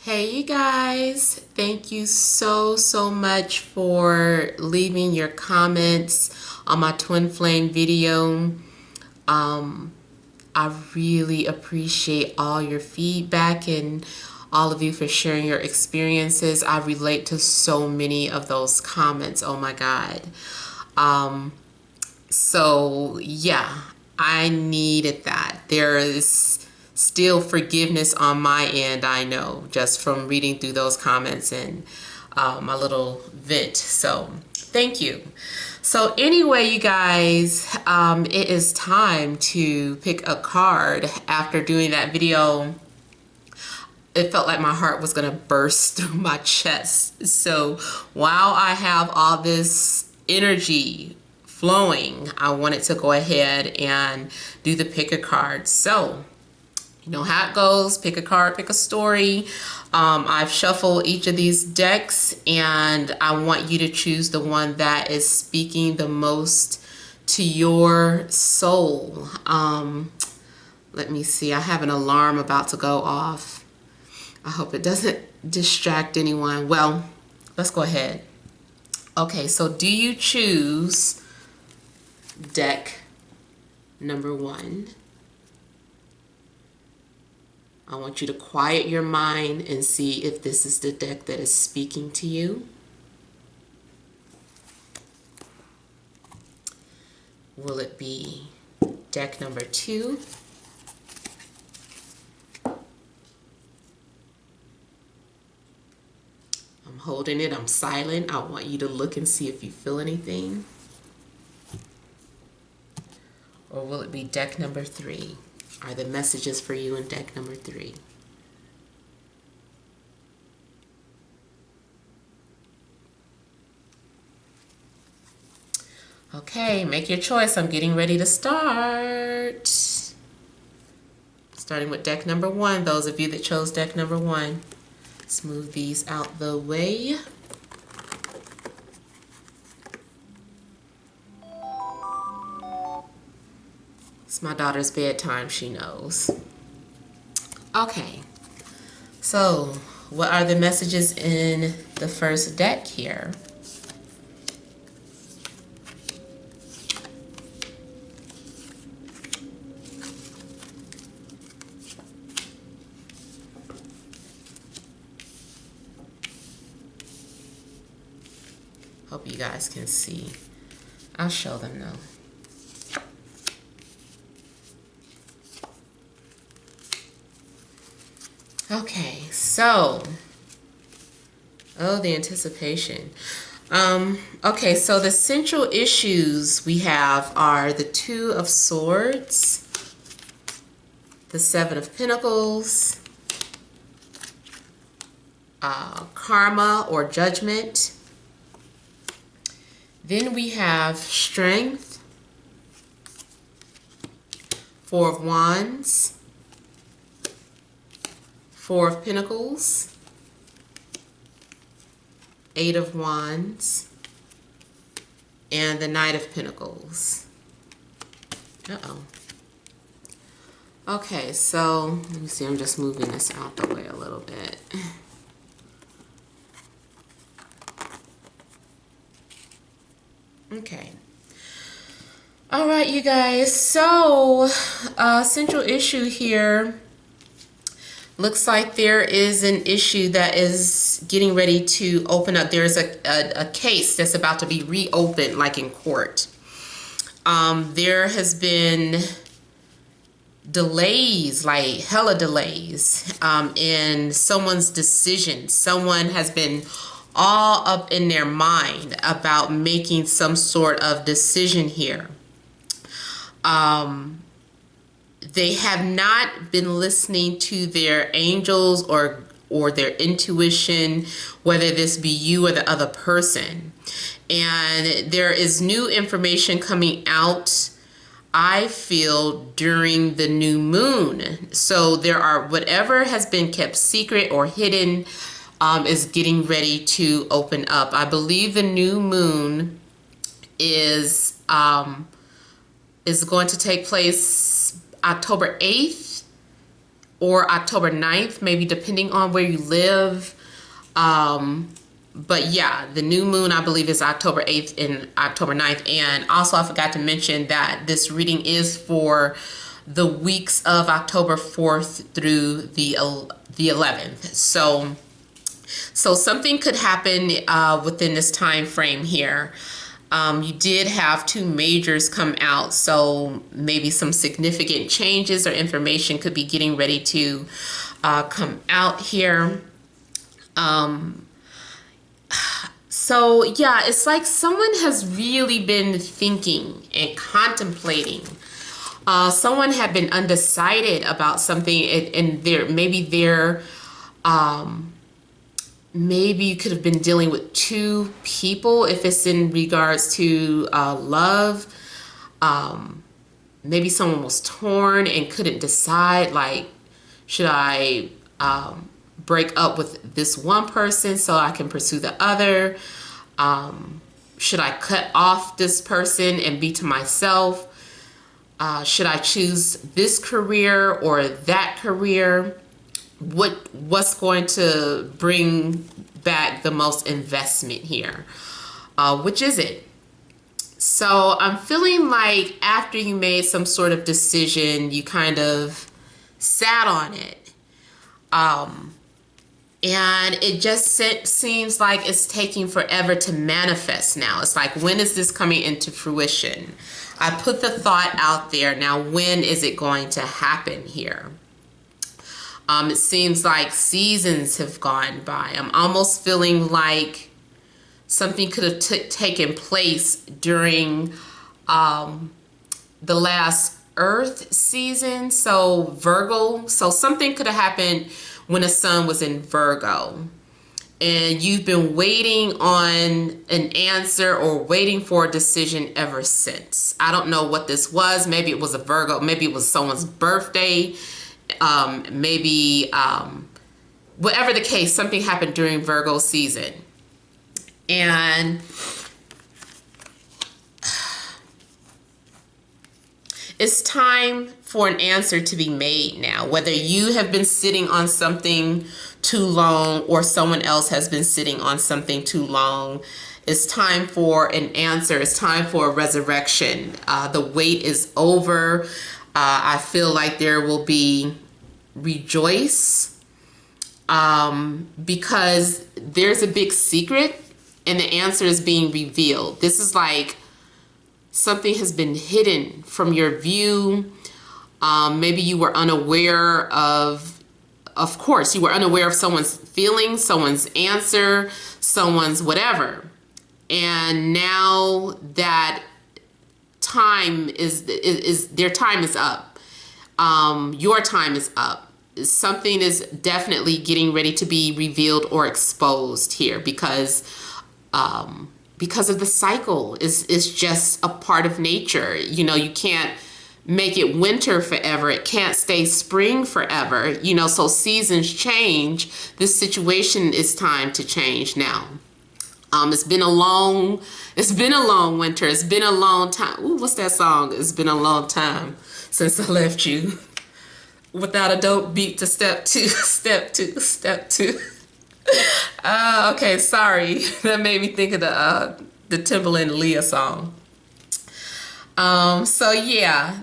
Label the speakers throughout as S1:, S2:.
S1: Hey you guys, thank you so much for leaving your comments on my twin flame video. I really appreciate all your feedback and all of you for sharing your experiences. I relate to so many of those comments. Oh my God. So yeah, I needed that. There is still forgiveness on my end, I know, just from reading through those comments and my little vent. So thank you. So anyway, you guys, it is time to pick a card. After doing that video, it felt like my heart was gonna burst through my chest. So while I have all this energy flowing, I wanted to go ahead and do the pick a card. So you know how it goes. Pick a card, pick a story. I've shuffled each of these decks and I want you to choose the one that is speaking the most to your soul. Let me see. I have an alarm about to go off. I hope it doesn't distract anyone. Well, let's go ahead. Okay, so do you choose deck number 1? I want you to quiet your mind and see if this is the deck that is speaking to you. Will it be deck number 2? I'm holding it. I'm silent. I want you to look and see if you feel anything. Or will it be deck number 3? Are the messages for you in deck number 3? Okay, make your choice. I'm getting ready to start. Starting with deck number 1. Those of you that chose deck number 1. Let's move these out the way. It's my daughter's bedtime, she knows. Okay, so what are the messages in the first deck here? Hope you guys can see. I'll show them though. Okay, so, oh, the anticipation. Okay, so the central issues we have are the 2 of Swords, the 7 of Pentacles, karma or judgment. Then we have Strength, 4 of Wands, 4 of Pentacles, 8 of Wands, and the Knight of Pentacles. Uh-oh. Okay, so let me see. I'm just moving this out the way a little bit. Okay. All right, you guys. So, central issue here. Looks like there is an issue that is getting ready to open up. There's a case that's about to be reopened, like in court. There has been delays, like hella delays, in someone's decision. Someone has been all up in their mind about making some sort of decision here. They have not been listening to their angels or their intuition, whether this be you or the other person. And there is new information coming out, I feel, during the new moon. So there are, whatever has been kept secret or hidden is getting ready to open up. I believe the new moon is going to take place October 8th or October 9th, maybe depending on where you live. But yeah, the new moon, I believe, is October 8th and October 9th. And also, I forgot to mention that this reading is for the weeks of October 4th through the 11th. So something could happen within this time frame here. You did have two majors come out, so maybe some significant changes or information could be getting ready to come out here. So yeah, it's like someone has really been thinking and contemplating. Someone had been undecided about something, and maybe you could have been dealing with two people if it's in regards to love. Maybe someone was torn and couldn't decide, like, should I break up with this one person so I can pursue the other? Should I cut off this person and be to myself? Should I choose this career or that career? What's going to bring back the most investment here? Which is it? So I'm feeling like after you made some sort of decision, you kind of sat on it. And it just seems like it's taking forever to manifest now. It's like, when is this coming into fruition? I put the thought out there. Now, when is it going to happen here? It seems like seasons have gone by. I'm almost feeling like something could have taken place during the last Earth season, so Virgo. So something could have happened when the sun was in Virgo. And you've been waiting on an answer or waiting for a decision ever since. I don't know what this was. Maybe it was a Virgo. Maybe it was someone's birthday. Maybe whatever the case, something happened during Virgo season. And it's time for an answer to be made now. Whether you have been sitting on something too long or someone else has been sitting on something too long, it's time for an answer. It's time for a resurrection. The wait is over. I feel like there will be rejoice because there's a big secret and the answer is being revealed. This is like something has been hidden from your view. Maybe you were unaware of course, you were unaware of someone's feelings, someone's answer, someone's whatever. And now that time their time is up. Your time is up. Something is definitely getting ready to be revealed or exposed here because of the cycle. Is just a part of nature. You know, you can't make it winter forever. It can't stay spring forever. You know, so seasons change. This situation is time to change now. It's been a long winter. It's been a long time. Ooh, what's that song? It's been a long time since I left you. Without a dope beat to step two, step two, step two. Okay, sorry. That made me think of the Timbaland Leah song. So yeah,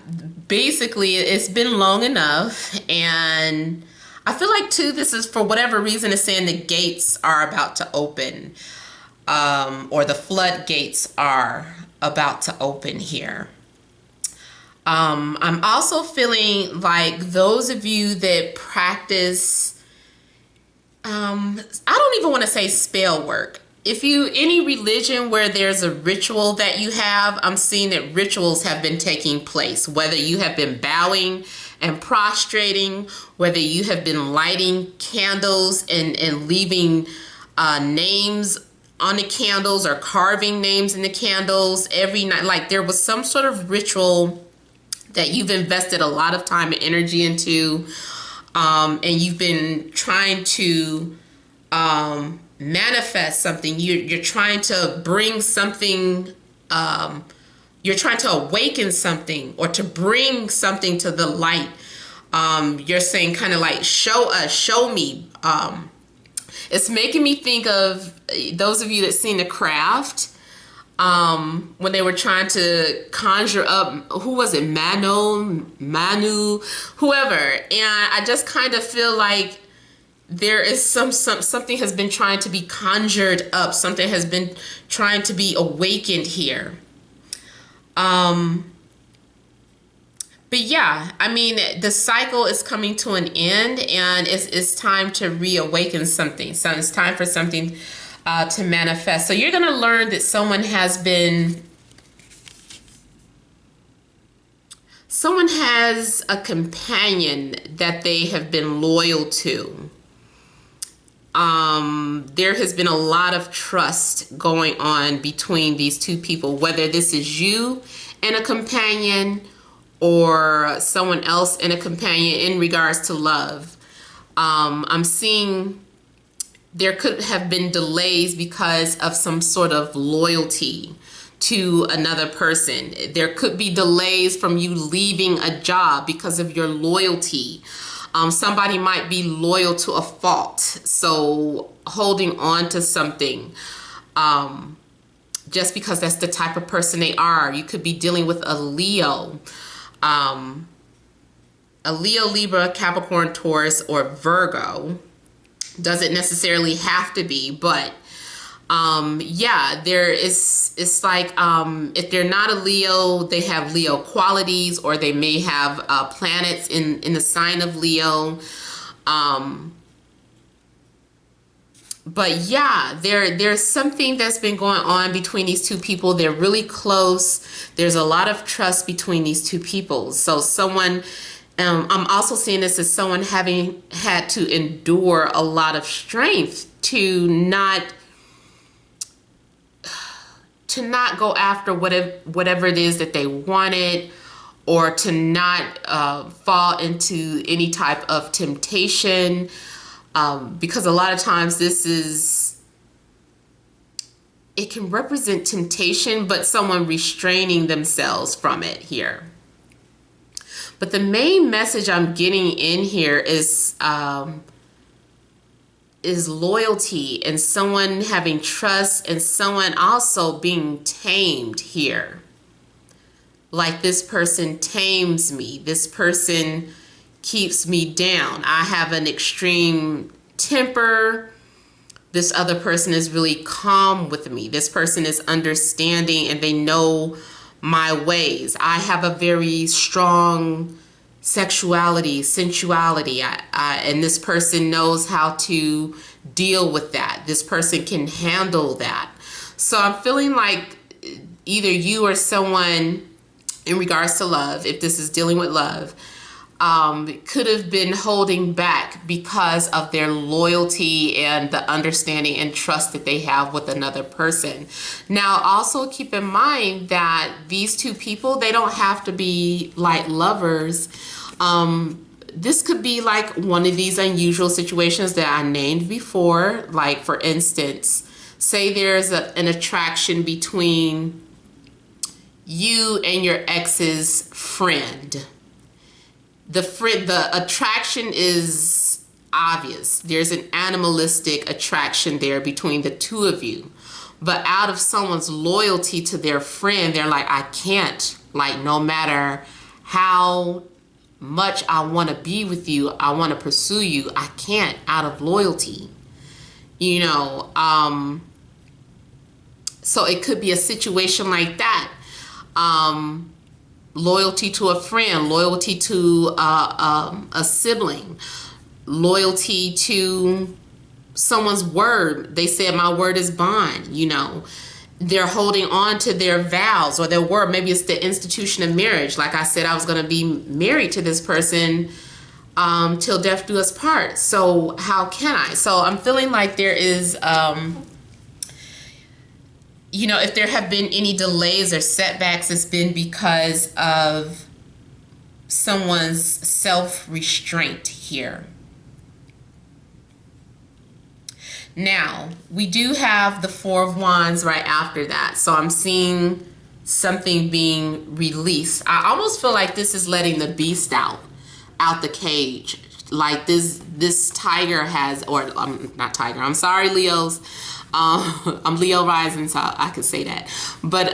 S1: basically it's been long enough, and I feel like too, this is for whatever reason it's saying the gates are about to open, or the floodgates are about to open here. I'm also feeling like those of you that practice, I don't even want to say spell work. If any religion where there's a ritual that you have, I'm seeing that rituals have been taking place. Whether you have been bowing and prostrating, whether you have been lighting candles and leaving names on the candles or carving names in the candles every night. Like there was some sort of ritual that you've invested a lot of time and energy into, and you've been trying to manifest something. You're trying to bring something, you're trying to awaken something or to bring something to the light. You're saying kind of like show us, show me. It's making me think of those of you that seen The Craft, when they were trying to conjure up, who was it, Manu, whoever. And I just kind of feel like there is something has been trying to be conjured up. Something has been trying to be awakened here. But yeah, I mean, the cycle is coming to an end, and it's time to reawaken something. So it's time for something to manifest. So you're going to learn that someone has a companion that they have been loyal to. There has been a lot of trust going on between these two people, whether this is you and a companion or someone else and a companion in regards to love. I'm seeing there could have been delays because of some sort of loyalty to another person. There could be delays from you leaving a job because of your loyalty. Somebody might be loyal to a fault, so holding on to something just because that's the type of person they are. You could be dealing with a Leo, Libra, Capricorn, Taurus, or Virgo. Doesn't necessarily have to be, but yeah, it's like if they're not a Leo, they have Leo qualities, or they may have planets in the sign of Leo. But yeah, there's something that's been going on between these two people. They're really close. There's a lot of trust between these two people. So someone, I'm also seeing this as someone having had to endure a lot of strength to not go after whatever it is that they wanted, or to not fall into any type of temptation. Because a lot of times it can represent temptation, but someone restraining themselves from it here. But the main message I'm getting in here is loyalty, and someone having trust, and someone also being tamed here. Like, this person tames me. This person keeps me down. I have an extreme temper. This other person is really calm with me. This person is understanding, and they know my ways. I have a very strong sexuality, sensuality, and this person knows how to deal with that. This person can handle that. So I'm feeling like either you or someone, in regards to love, if this is dealing with love, could have been holding back because of their loyalty and the understanding and trust that they have with another person. Now, also keep in mind that these two people, they don't have to be like lovers. This could be like one of these unusual situations that I named before. Like, for instance, say there's an attraction between you and your ex's friend. The attraction is obvious. There's an animalistic attraction there between the two of you. But out of someone's loyalty to their friend, they're like, I can't, like, no matter how much I want to be with you, I want to pursue you, I can't, out of loyalty. You know, so it could be a situation like that. Loyalty to a friend, loyalty to a sibling, loyalty to someone's word. They said my word is bond, you know. They're holding on to their vows or their word. Maybe it's the institution of marriage. Like I said, I was going to be married to this person till death do us part. So how can I? So I'm feeling like there is... you know, if there have been any delays or setbacks, it's been because of someone's self-restraint here. Now, we do have the Four of Wands right after that. So I'm seeing something being released. I almost feel like this is letting the beast out. out the cage. Like this tiger has, or not tiger, I'm sorry, Leos. I'm Leo rising, so I could say that. But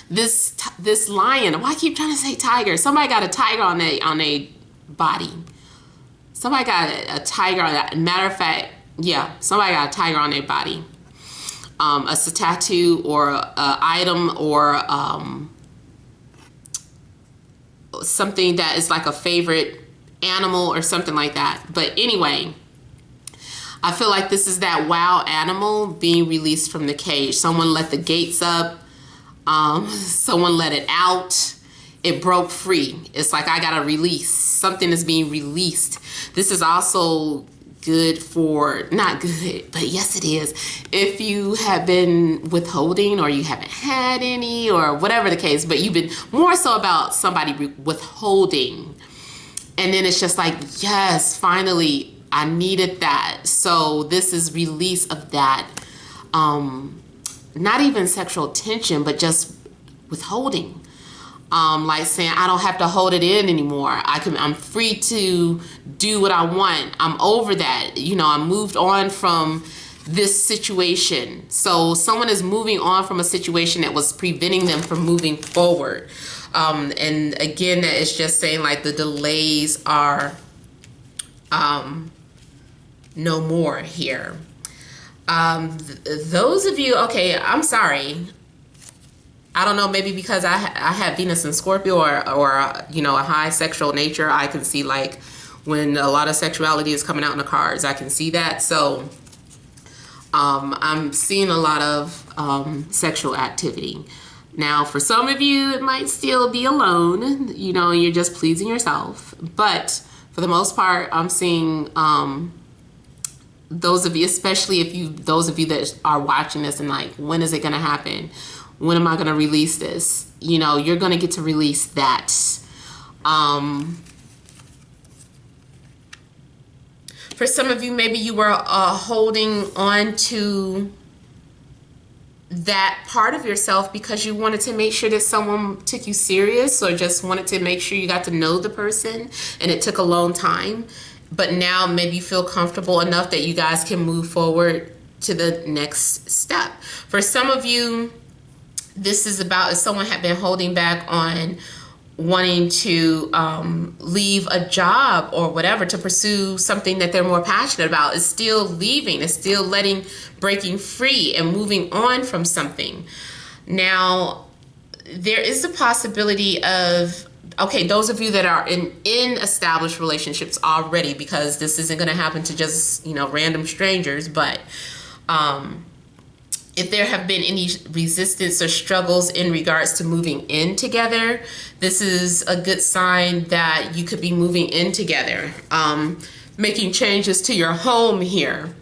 S1: this lion, why I keep trying to say tiger? Somebody got a tiger on a body. Somebody got a tiger on that. Matter of fact, yeah, somebody got a tiger on their body. A tattoo or a item or something that is like a favorite animal or something like that. But anyway, I feel like this is that wild animal being released from the cage. Someone let the gates up. Someone let it out. It broke free. It's like I got a release. Something is being released. This is also good for, not good, but yes it is, if you have been withholding or you haven't had any or whatever the case, but you've been more so about somebody withholding. And then it's just like, yes, finally, I needed that. So this is release of that. Not even sexual tension, but just withholding. Like saying, I don't have to hold it in anymore. I'm free to do what I want. I'm over that. You know, I moved on from this situation. So someone is moving on from a situation that was preventing them from moving forward. And again, that is just saying like the delays are no more here. Those of you, okay, I'm sorry. I don't know, maybe because I have Venus in Scorpio or you know, a high sexual nature, I can see like when a lot of sexuality is coming out in the cards, I can see that. So I'm seeing a lot of sexual activity. Now, for some of you, it might still be alone, you know, you're just pleasing yourself. But for the most part, I'm seeing those of you, especially those of you that are watching this and like, when is it going to happen? When am I going to release this? You know, you're going to get to release that. For some of you, maybe you were holding on to that part of yourself because you wanted to make sure that someone took you serious, or just wanted to make sure you got to know the person, and it took a long time. But now maybe you feel comfortable enough that you guys can move forward to the next step. For some of you, this is about if someone had been holding back on wanting to leave a job or whatever to pursue something that they're more passionate about. Is still leaving, is still breaking free and moving on from something. Now, there is a possibility of, okay, those of you that are in established relationships already, because this isn't going to happen to just, you know, random strangers, but if there have been any resistance or struggles in regards to moving in together, this is a good sign that you could be moving in together, making changes to your home here.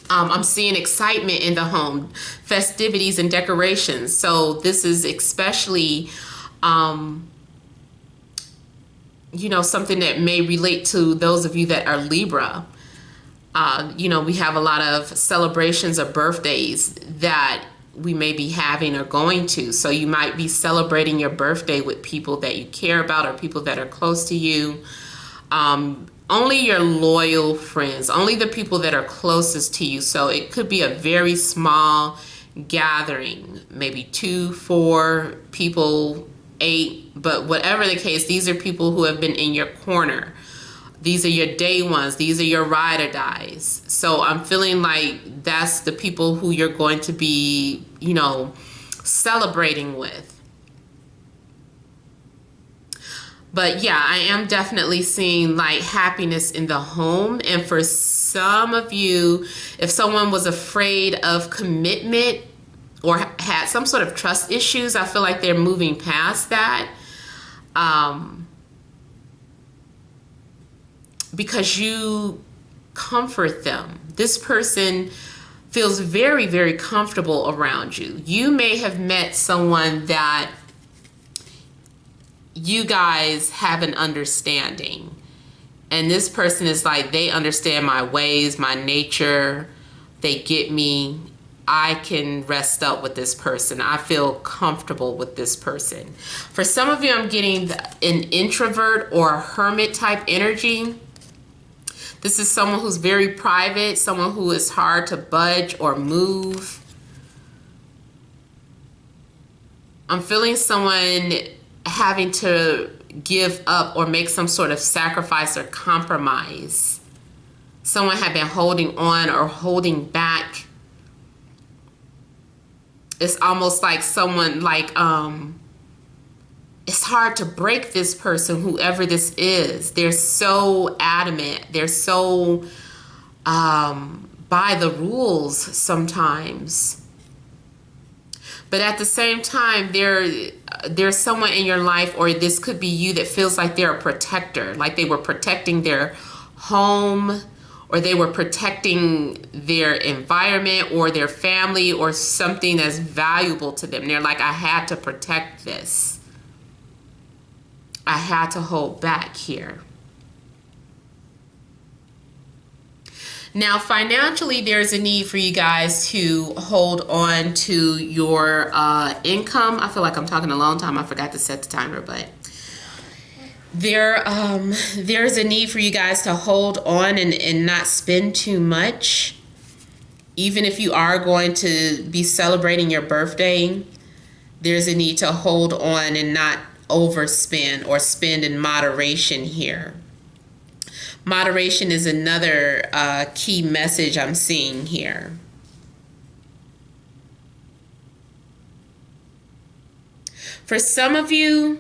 S1: I'm seeing excitement in the home, festivities and decorations. So this is especially, you know, something that may relate to those of you that are Libra. You know, we have a lot of celebrations of birthdays that we may be having or going to. So you might be celebrating your birthday with people that you care about or people that are close to you. Only your loyal friends, only the people that are closest to you. So it could be a very small gathering, maybe 2, 4 people, 8, but whatever the case, these are people who have been in your corner. These are your day ones. These are your ride or dies. So I'm feeling like that's the people who you're going to be, you know, celebrating with. But yeah, I am definitely seeing like happiness in the home. And for some of you, if someone was afraid of commitment or had some sort of trust issues, I feel like they're moving past that. Because you comfort them. This person feels very, very comfortable around you. You may have met someone that you guys have an understanding. And this person is like, they understand my ways, my nature. They get me. I can rest up with this person. I feel comfortable with this person. For some of you, I'm getting an introvert or a hermit type energy. This is someone who's very private, someone who is hard to budge or move. I'm feeling someone having to give up or make some sort of sacrifice or compromise. Someone had been holding on or holding back. It's almost like someone it's hard to break this person, whoever this is. They're so adamant. They're so by the rules sometimes. But at the same time, there's someone in your life, or this could be you, that feels like they're a protector, like they were protecting their home, or they were protecting their environment or their family or something that's valuable to them. They're like, I had to protect this. I had to hold back here. Now, financially, there's a need for you guys to hold on to your income. I feel like I'm talking a long time. I forgot to set the timer, but there's a need for you guys to hold on and not spend too much. Even if you are going to be celebrating your birthday, there's a need to hold on and not overspend or spend in moderation here. Moderation is another key message I'm seeing here. For some of you,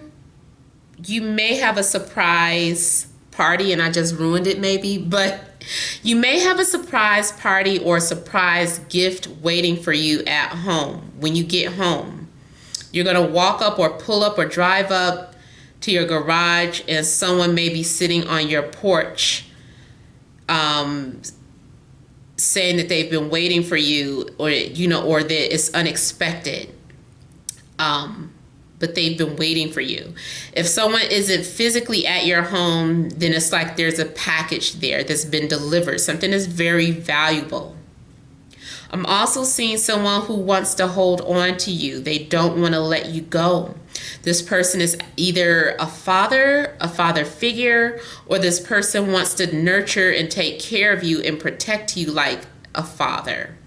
S1: you may have a surprise party, and I just ruined it maybe, but you may have a surprise party or surprise gift waiting for you at home when you get home. You're going to walk up or pull up or drive up to your garage, and someone may be sitting on your porch saying that they've been waiting for you, or or that it's unexpected, but they've been waiting for you. If someone isn't physically at your home, then it's like there's a package there that's been delivered, something that's very valuable. I'm also seeing someone who wants to hold on to you. They don't want to let you go. This person is either a father figure, or this person wants to nurture and take care of you and protect you like a father.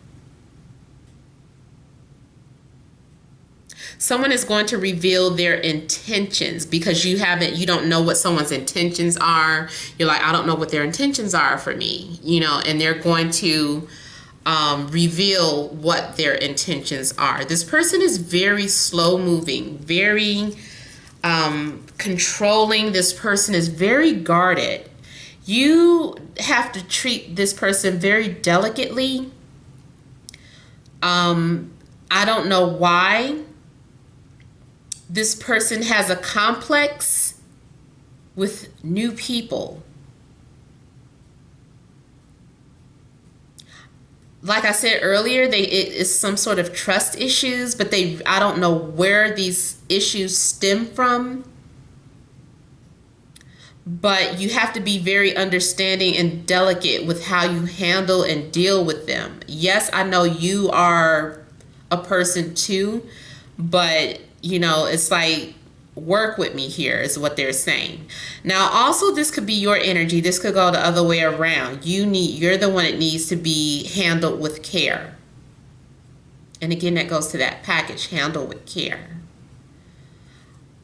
S1: Someone is going to reveal their intentions because you don't know what someone's intentions are. You're like, I don't know what their intentions are for me, and they're going to reveal what their intentions are. This person is very slow moving, very controlling. This person is very guarded. You have to treat this person very delicately. I don't know why. This person has a complex with new people. Like I said earlier, it is some sort of trust issues, but I don't know where these issues stem from. But you have to be very understanding and delicate with how you handle and deal with them. Yes, I know you are a person too, but it's like, work with me here is what they're saying. Now, also, this could be your energy. This could go the other way around. You're the one that needs to be handled with care. And again, that goes to that package, handle with care.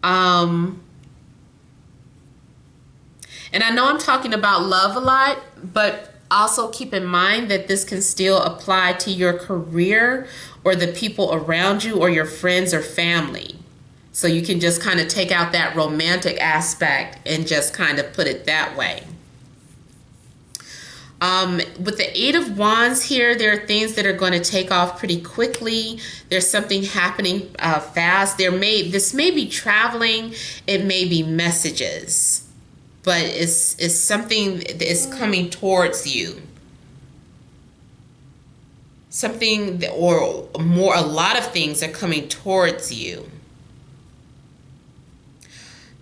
S1: And I know I'm talking about love a lot, but also keep in mind that this can still apply to your career or the people around you or your friends or family. So you can just kind of take out that romantic aspect and just kind of put it that way. With the Eight of Wands here, there are things that are going to take off pretty quickly. There's something happening fast. This may be traveling. It may be messages. But it's something that is coming towards you. Something, or more, a lot of things are coming towards you.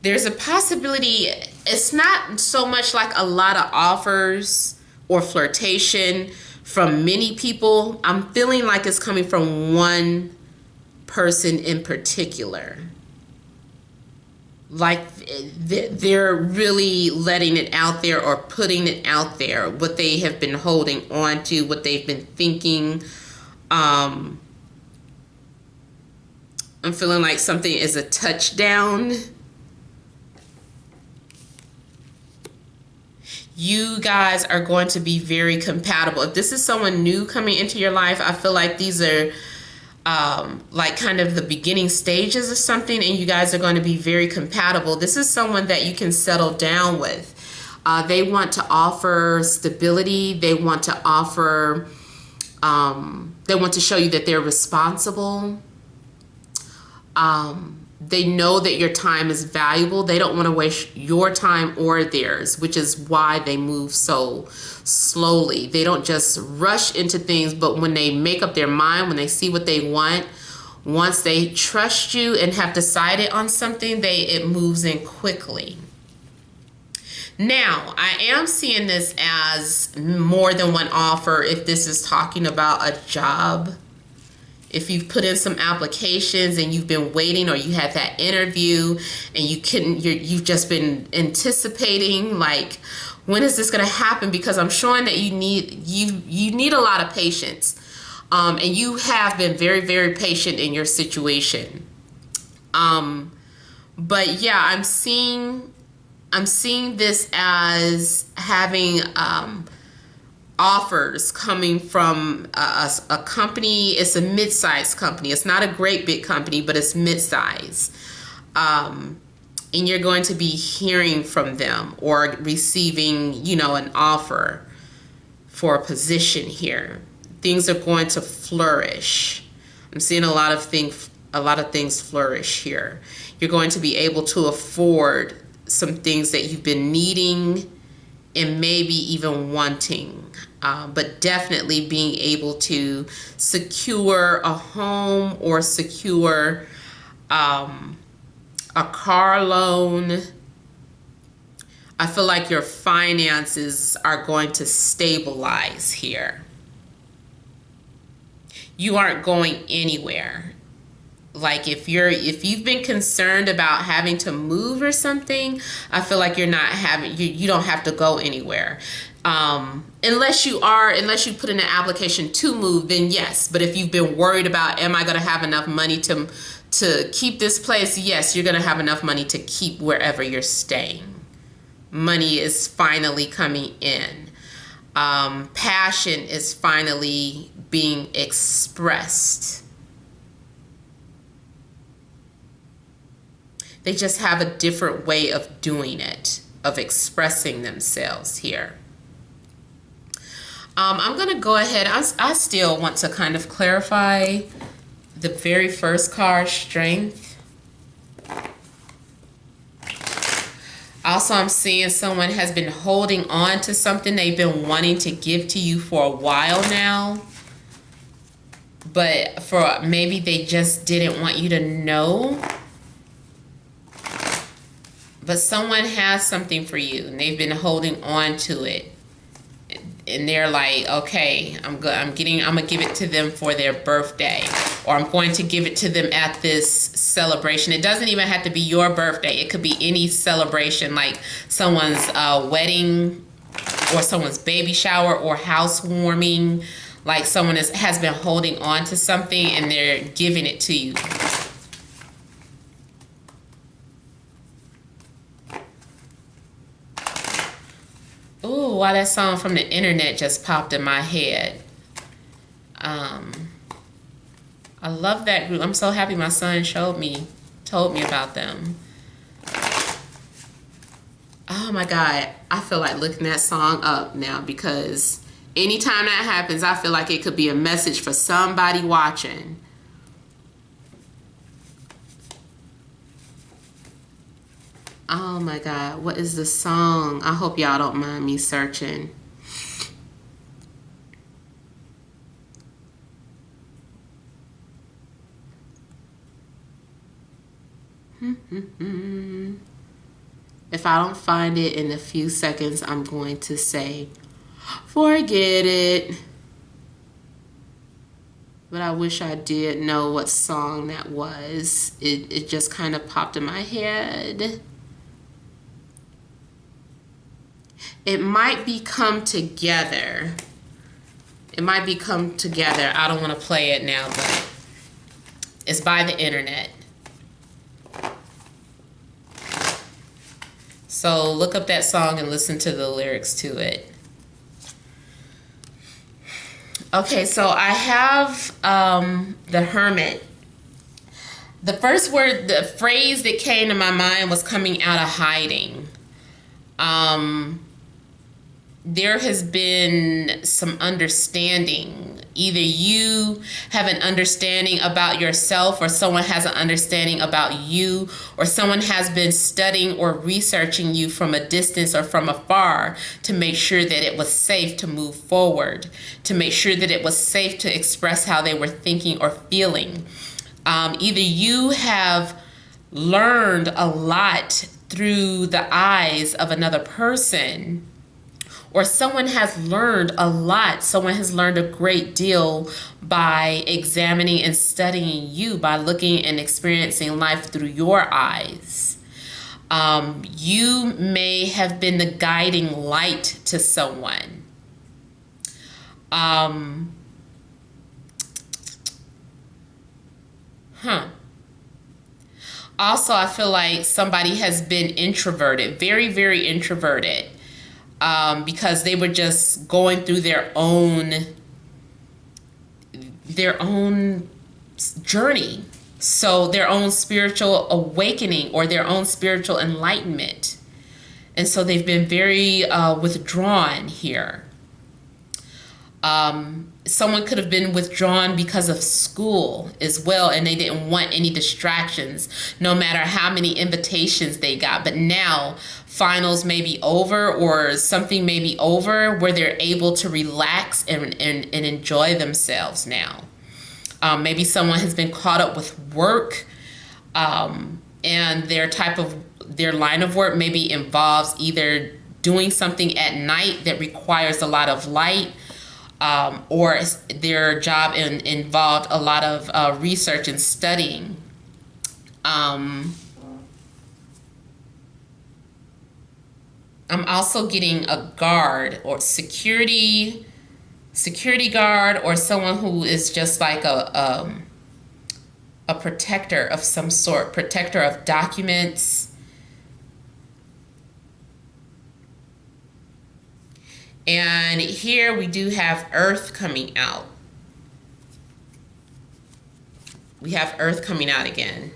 S1: There's a possibility, it's not so much like a lot of offers or flirtation from many people. I'm feeling like it's coming from one person in particular. Like they're really letting it out there or putting it out there, what they have been holding on to, what they've been thinking. I'm feeling like something is a touchdown. You guys are going to be very compatible. If this is someone new coming into your life, I feel like these are like kind of the beginning stages of something, and you guys are going to be very compatible. This is someone that you can settle down with. They want to offer stability. They want to offer, they want to show you that they're responsible. They know that your time is valuable. They don't want to waste your time or theirs, which is why they move so slowly. They don't just rush into things, but when they make up their mind, when they see what they want, once they trust you and have decided on something, it moves in quickly. Now, I am seeing this as more than one offer if this is talking about a job. If you've put in some applications and you've been waiting, or you had that interview and you've just been anticipating, like, when is this going to happen? Because I'm showing that you need a lot of patience, and you have been very, very patient in your situation. But yeah, I'm seeing this as having offers coming from a company. It's a mid-sized company. It's not a great big company, but it's mid-size. And you're going to be hearing from them or receiving, an offer for a position here. Things are going to flourish. I'm seeing a lot of things flourish here. You're going to be able to afford some things that you've been needing and maybe even wanting. But definitely being able to secure a home or secure a car loan. I feel like your finances are going to stabilize here. You aren't going anywhere. Like if you've been concerned about having to move or something, I feel like you don't have to go anywhere. Unless you put in an application to move, then yes. But if you've been worried about, am I going to have enough money to keep this place? Yes, you're going to have enough money to keep wherever you're staying. Money is finally coming in. Passion is finally being expressed. They just have a different way of doing it, of expressing themselves here. I'm going to go ahead. I still want to kind of clarify the very first card, Strength. Also, I'm seeing someone has been holding on to something they've been wanting to give to you for a while now. But maybe they just didn't want you to know. But someone has something for you and they've been holding on to it. And they're like, okay, I'm gonna give it to them for their birthday, or I'm going to give it to them at this celebration. It doesn't even have to be your birthday. It could be any celebration, like someone's wedding, or someone's baby shower, or housewarming. Like someone has been holding on to something and they're giving it to you. Ooh, why that song from the internet just popped in my head. I love that group. I'm so happy my son told me about them. Oh my God, I feel like looking that song up now, because anytime that happens, I feel like it could be a message for somebody watching. Oh my God, what is the song? I hope y'all don't mind me searching. If I don't find it in a few seconds, I'm going to say, forget it. but I wish I did know what song that was. It just kind of popped in my head. It might be Come Together. It might be Come Together. I don't want to play it now, but it's by the internet. So look up that song and listen to the lyrics to it. Okay, so I have the Hermit. The first word, the phrase that came to my mind was coming out of hiding. There has been some understanding. Either you have an understanding about yourself, or someone has an understanding about you, or someone has been studying or researching you from a distance or from afar to make sure that it was safe to move forward, to make sure that it was safe to express how they were thinking or feeling. Either you have learned a lot through the eyes of another person, or someone has learned a lot. Someone has learned a great deal by examining and studying you, by looking and experiencing life through your eyes. You may have been the guiding light to someone. Also, I feel like somebody has been introverted, very, very introverted. Because they were just going through their own journey. So their own spiritual awakening or their own spiritual enlightenment. And so they've been very withdrawn here. Someone could have been withdrawn because of school as well, and they didn't want any distractions, no matter how many invitations they got. But now finals may be over, or something may be over, where they're able to relax and enjoy themselves now. Maybe someone has been caught up with work, and their line of work maybe involves either doing something at night that requires a lot of light, or their job involved a lot of research and studying. I'm also getting a guard or security guard, or someone who is just like a protector of some sort, protector of documents. And here we do have Earth coming out. We have Earth coming out again.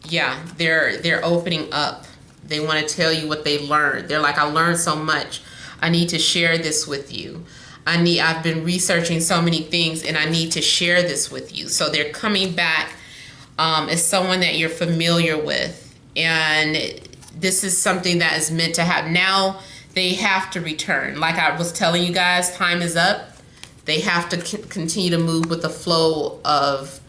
S1: Yeah, they're opening up. They want to tell you what they learned. They're like, I learned so much. I need to share this with you. I've been researching so many things, and I need to share this with you. So they're coming back as someone that you're familiar with. And this is something that is meant to happen. Now they have to return. Like I was telling you guys, time is up. They have to continue to move with the flow of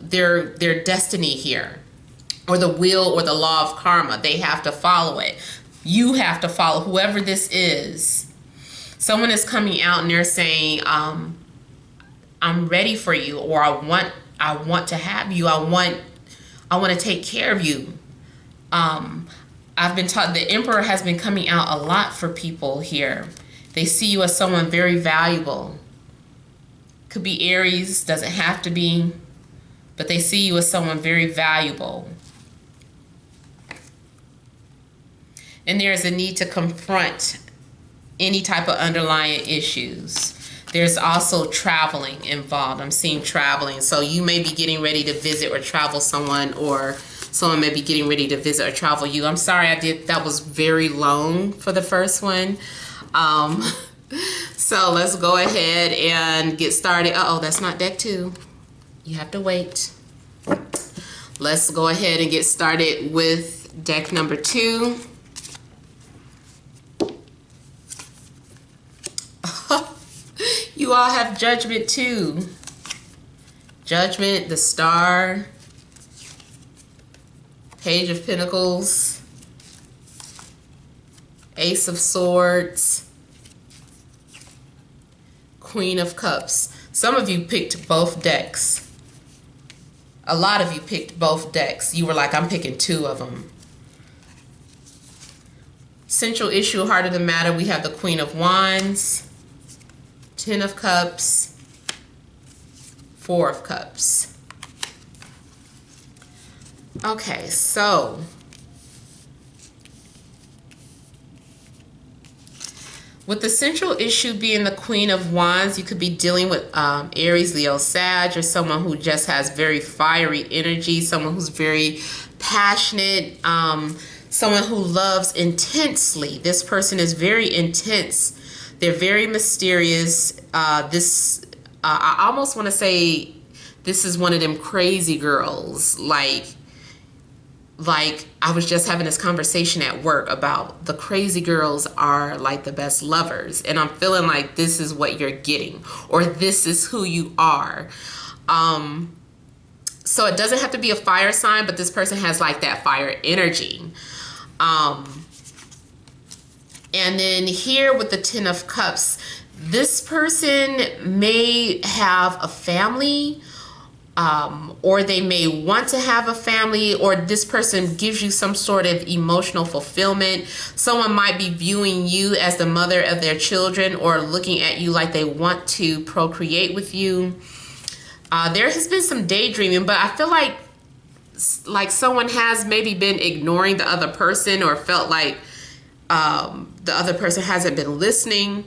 S1: their destiny here, or the will or the law of karma. They have to follow it. You have to follow whoever this is. Someone is coming out and they're saying, I'm ready for you, or I want to have you. I want to take care of you. I've been taught the Emperor has been coming out a lot for people here. They see you as someone very valuable. Could be Aries, doesn't have to be, but they see you as someone very valuable. And there's a need to confront any type of underlying issues. There's also traveling involved. I'm seeing traveling. So you may be getting ready to visit or travel someone, or someone may be getting ready to visit or travel you. I'm sorry that was very long for the first one. So let's go ahead and get started. Uh-oh, that's not deck 2. You have to wait. Let's go ahead and get started with deck number 2. You all have Judgment too. Judgment, the Star, Page of Pentacles, Ace of Swords, Queen of Cups. Some of you picked both decks. A lot of you picked both decks. You were like, I'm picking two of them. Central issue, heart of the matter, we have the Queen of Wands, Ten of Cups, Four of Cups. Okay, so with the central issue being the Queen of Wands, you could be dealing with Aries, Leo, Sag, or someone who just has very fiery energy, someone who's very passionate, someone who loves intensely. This person is very intense. They're very mysterious. I almost want to say this is one of them crazy girls. Like I was just having this conversation at work about the crazy girls are like the best lovers. And I'm feeling like this is what you're getting, or this is who you are. So it doesn't have to be a fire sign, but this person has like that fire energy. And then here with the Ten of Cups, this person may have a family, or they may want to have a family, or this person gives you some sort of emotional fulfillment. Someone might be viewing you as the mother of their children, or looking at you like they want to procreate with you. There has been some daydreaming, but I feel like someone has maybe been ignoring the other person, or felt like the other person hasn't been listening.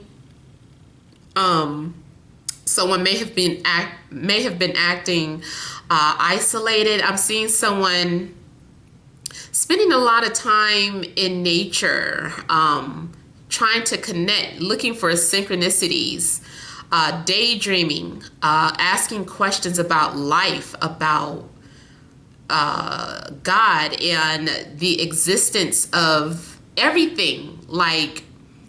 S1: Someone may have been acting isolated. I'm seeing someone spending a lot of time in nature, trying to connect, looking for synchronicities, daydreaming, asking questions about life, about God and the existence of everything. Like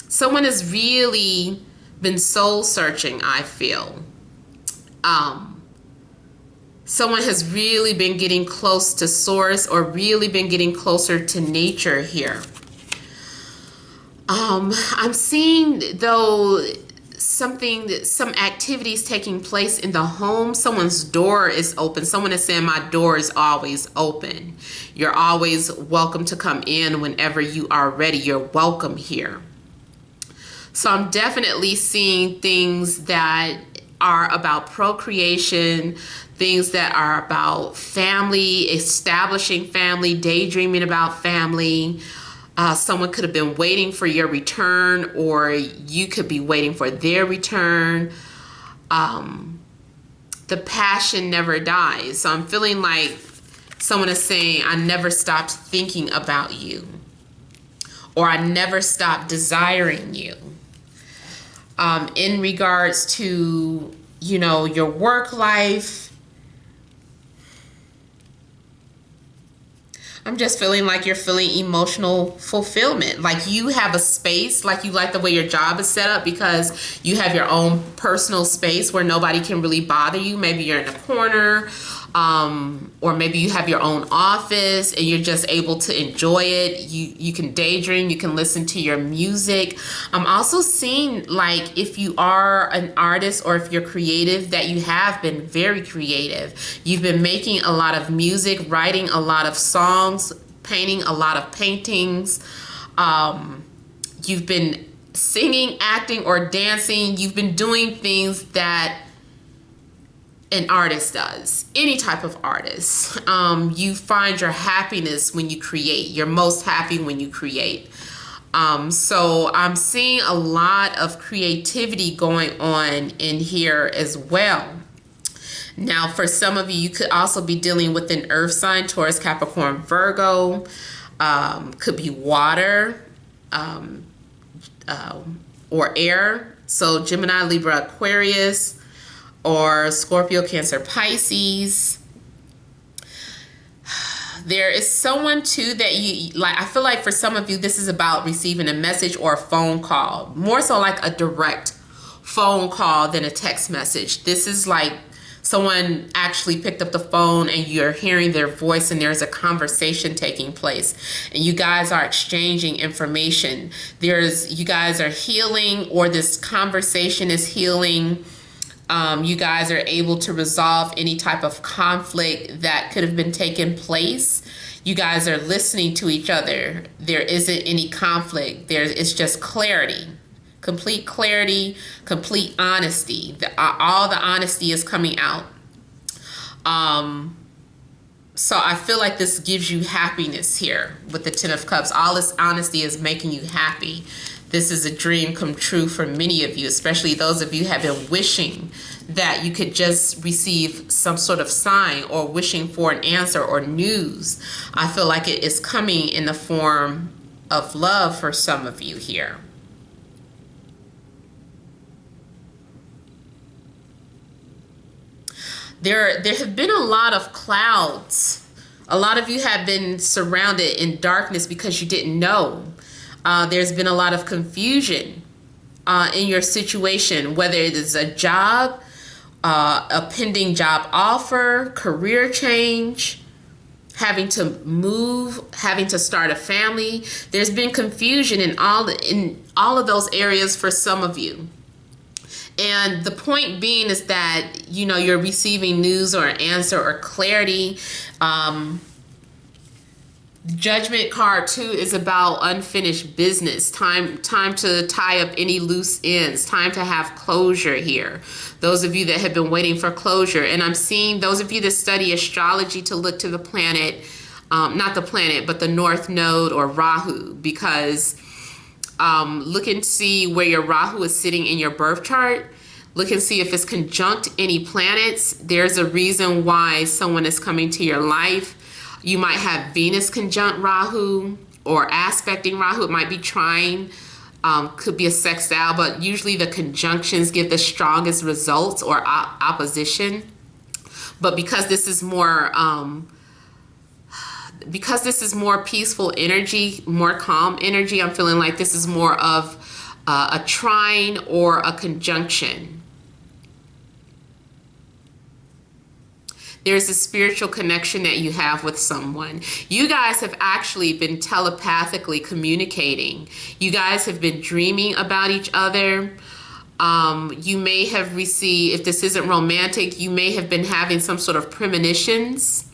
S1: someone has really been soul searching, I feel. Someone has really been getting close to source, or really been getting closer to nature here. I'm seeing though some activities taking place in the home. Someone's door is open. Someone is saying my door is always open. You're always welcome to come in whenever you are ready. You're welcome here. So I'm definitely seeing things that are about procreation, things that are about family, establishing family, daydreaming about family. Someone could have been waiting for your return, or you could be waiting for their return. The passion never dies. So I'm feeling like someone is saying, I never stopped thinking about you, or I never stopped desiring you. In regards to, you know, your work life, I'm just feeling like you're feeling emotional fulfillment. Like you have a space, like you like the way your job is set up, because you have your own personal space where nobody can really bother you. Maybe you're in a corner, or maybe you have your own office and you're just able to enjoy it. You can daydream, you can listen to your music. I'm also seeing, like, if you are an artist or if you're creative, that you have been very creative. You've been making a lot of music, writing a lot of songs, painting a lot of paintings. You've been singing, acting, or dancing. You've been doing things that an artist does, any type of artist. You find your happiness when you create. You're most happy when you create. So I'm seeing a lot of creativity going on in here as well. Now, for some of you, you could also be dealing with an earth sign, Taurus, Capricorn, Virgo. Could be water, or air. So Gemini, Libra, Aquarius, or Scorpio, Cancer, Pisces. There is someone too that you like. I feel like for some of you, this is about receiving a message or a phone call, more so like a direct phone call than a text message. This is like someone actually picked up the phone and you're hearing their voice and there's a conversation taking place and you guys are exchanging information. You guys are healing, or this conversation is healing. You guys are able to resolve any type of conflict that could have been taking place. You guys are listening to each other. There isn't any conflict. It's just clarity. Complete clarity, complete honesty. All the honesty is coming out. So I feel like this gives you happiness here with the Ten of Cups. All this honesty is making you happy. This is a dream come true for many of you, especially those of you who have been wishing that you could just receive some sort of sign, or wishing for an answer or news. I feel like it is coming in the form of love for some of you here. There have been a lot of clouds. A lot of you have been surrounded in darkness because you didn't know. There's been a lot of confusion in your situation, whether it is a job, a pending job offer, career change, having to move, having to start a family. There's been confusion in all of those areas for some of you. And the point being is that, you're receiving news or an answer or clarity. Judgment card 2 is about unfinished business. Time to tie up any loose ends. Time to have closure here. Those of you that have been waiting for closure. And I'm seeing those of you that study astrology to look to the planet, not the planet, but the North Node or Rahu, because look and see where your Rahu is sitting in your birth chart. Look and see if it's conjunct any planets. There's a reason why someone is coming to your life. You might have Venus conjunct Rahu or aspecting Rahu. It might be trine, could be a sextile, but usually the conjunctions give the strongest results, or opposition. But because this is more peaceful energy, more calm energy, I'm feeling like this is more of a trine or a conjunction. There's a spiritual connection that you have with someone. You guys have actually been telepathically communicating. You guys have been dreaming about each other. You may have received, if this isn't romantic, you may have been having some sort of premonitions.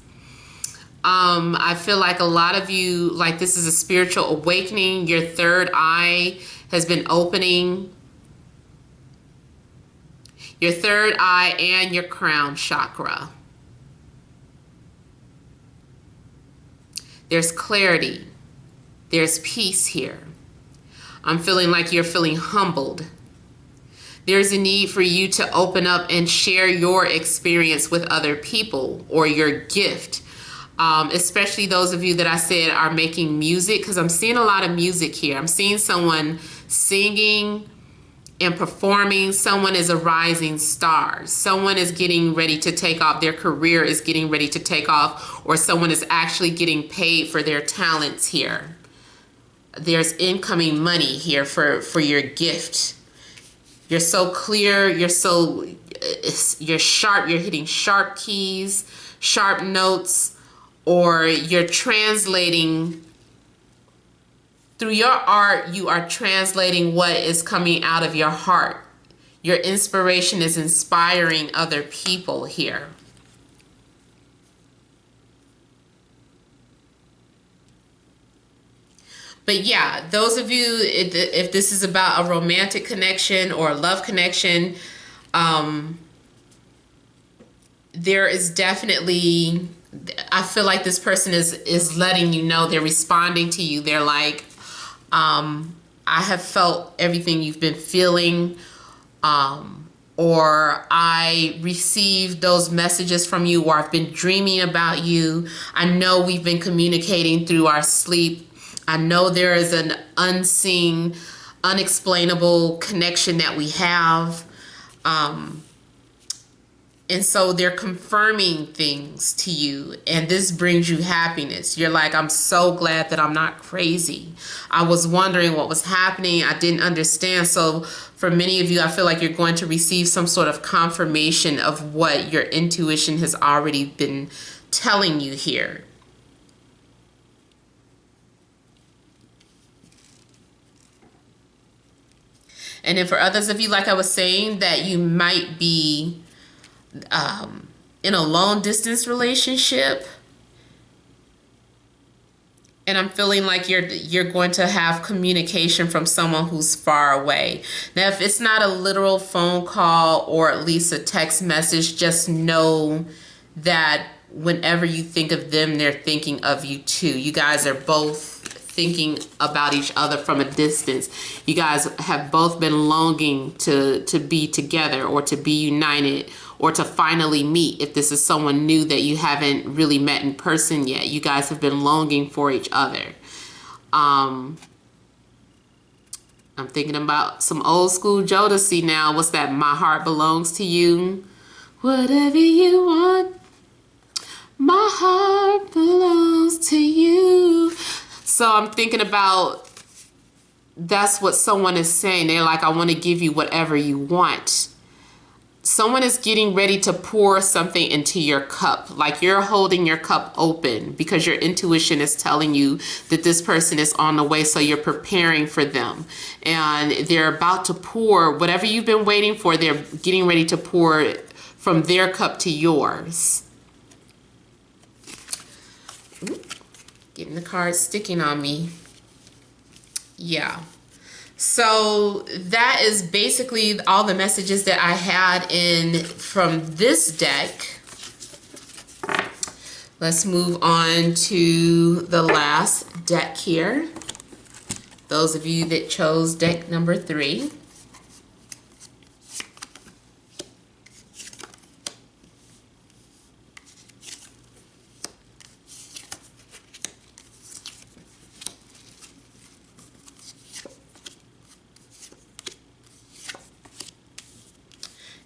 S1: I feel like a lot of you, like this is a spiritual awakening. Your third eye has been opening. Your third eye and your crown chakra. There's clarity. There's peace here. I'm feeling like you're feeling humbled. There's a need for you to open up and share your experience with other people, or your gift. Especially those of you that I said are making music, because I'm seeing a lot of music here. I'm seeing someone singing and performing. Someone is a rising star. Someone is getting ready to take off. Their career is getting ready to take off, or someone is actually getting paid for their talents here. There's incoming money here for your gift. You're so clear. You're sharp. You're hitting sharp keys, sharp notes, or you're translating. Through your art, you are translating what is coming out of your heart. Your inspiration is inspiring other people here. But yeah, those of you, if this is about a romantic connection or a love connection, there is definitely, I feel like this person is letting you know, they're responding to you. They're like, I have felt everything you've been feeling, or I received those messages from you, or I've been dreaming about you. I know we've been communicating through our sleep. I know there is an unseen, unexplainable connection that we have. And And so they're confirming things to you, and this brings you happiness. You're like, I'm so glad that I'm not crazy. I was wondering what was happening. I didn't understand. So for many of you, I feel like you're going to receive some sort of confirmation of what your intuition has already been telling you here. And then for others of you, like I was saying, that you might be in a long distance relationship, and I'm feeling like you're going to have communication from someone who's far away. Now, if it's not a literal phone call or at least a text message, just know that whenever you think of them, they're thinking of you too. You guys are both thinking about each other from a distance. You guys have both been longing to be together or to be united or to finally meet. If this is someone new that you haven't really met in person yet, you guys have been longing for each other. I'm thinking about some old school Jodeci now. What's that? My heart belongs to you. Whatever you want, my heart belongs to you. So I'm thinking about, that's what someone is saying. They're like, I want to give you whatever you want. Someone is getting ready to pour something into your cup. Like you're holding your cup open because your intuition is telling you that this person is on the way. So you're preparing for them. And they're about to pour whatever you've been waiting for. They're getting ready to pour from their cup to yours. Getting the cards sticking on me. Yeah. So that is basically all the messages that I had in from this deck. Let's move on to the last deck here. Those of you that chose deck number 3.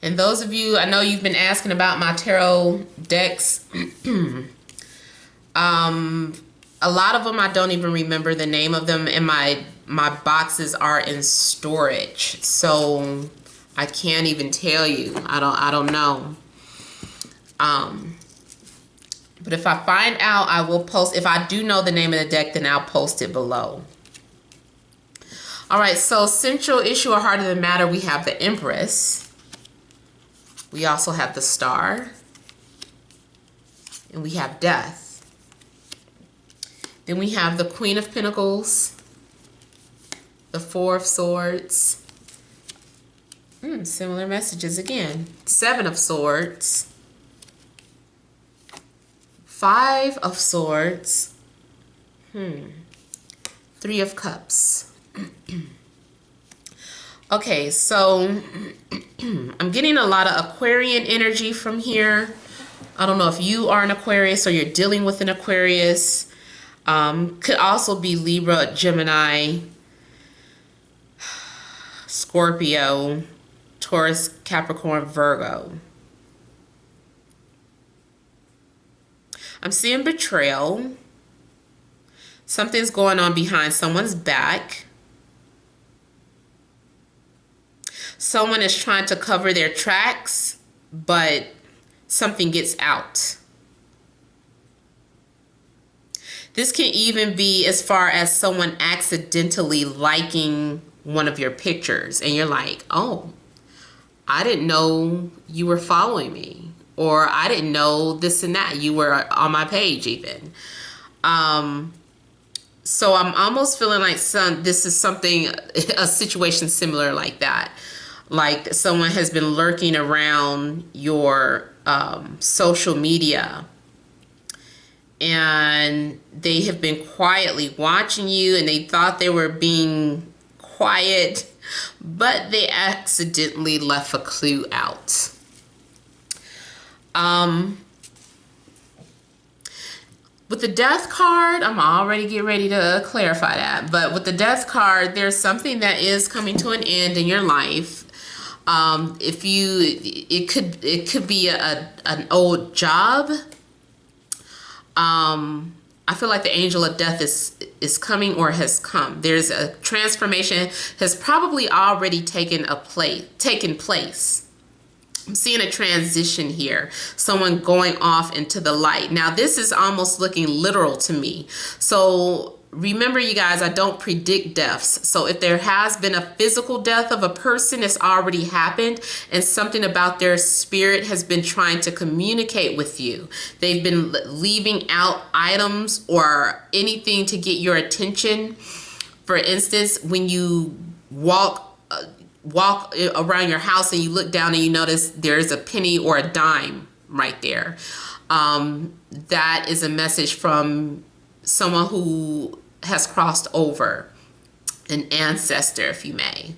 S1: And those of you, I know you've been asking about my tarot decks. A lot of them I don't even remember the name of them, and my boxes are in storage, so I can't even tell you. I don't know. But if I find out, I will post. If I do know the name of the deck, then I'll post it below. All right, so central issue or heart of the matter, we have the Empress. We also have the Star, and we have Death. Then we have the Queen of Pentacles, the Four of Swords. Similar messages again. Seven of Swords, Five of Swords, Three of Cups. Okay, so I'm getting a lot of Aquarian energy from here. I don't know if you are an Aquarius or you're dealing with an Aquarius. Could also be Libra, Gemini, Scorpio, Taurus, Capricorn, Virgo. I'm seeing betrayal. Something's going on behind someone's back. Someone is trying to cover their tracks, but something gets out. This can even be as far as someone accidentally liking one of your pictures, and you're like, oh, I didn't know you were following me, or I didn't know this and that. You were on my page even. So I'm almost feeling like this is something, a situation similar like that. Like someone has been lurking around your social media, and they have been quietly watching you, and they thought they were being quiet, but they accidentally left a clue out. With the Death card, I'm already getting ready to clarify that, but with the Death card, there's something that is coming to an end in your life. If you, it could be an old job. I feel like the angel of death is coming or has come. There's a transformation has probably already taken place. I'm seeing a transition here, someone going off into the light. Now, this is almost looking literal to me. So remember, you guys, I don't predict deaths. So if there has been a physical death of a person, it's already happened, and something about their spirit has been trying to communicate with you. They've been leaving out items or anything to get your attention. For instance, when you walk around your house and you look down and you notice there's a penny or a dime right there. That is a message from someone who has crossed over, an ancestor, if you may.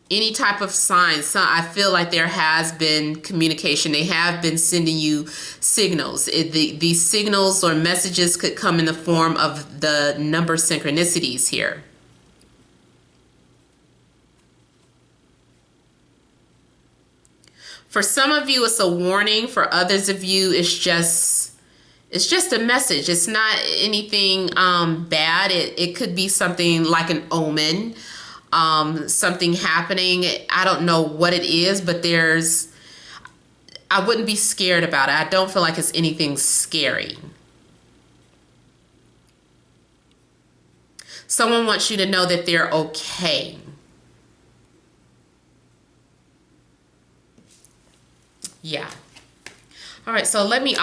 S1: Any type of sign. So I feel like there has been communication. They have been sending you signals. These signals or messages could come in the form of the number synchronicities here. For some of you, it's a warning. For others of you, it's just a message. It's not anything bad. It could be something like an omen, something happening. I don't know what it is, but I wouldn't be scared about it. I don't feel like it's anything scary. Someone wants you to know that they're okay. Yeah. All right, so let me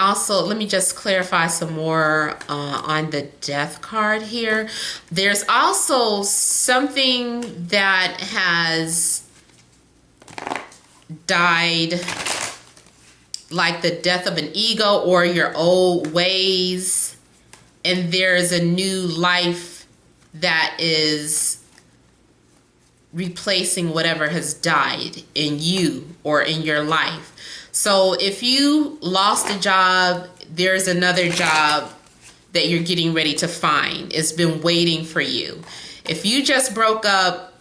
S1: just clarify some more on the death card here. There's also something that has died, like the death of an ego or your old ways, and there's a new life that is replacing whatever has died in you or in your life. So if you lost a job, there's another job that you're getting ready to find. It's been waiting for you. If you just broke up,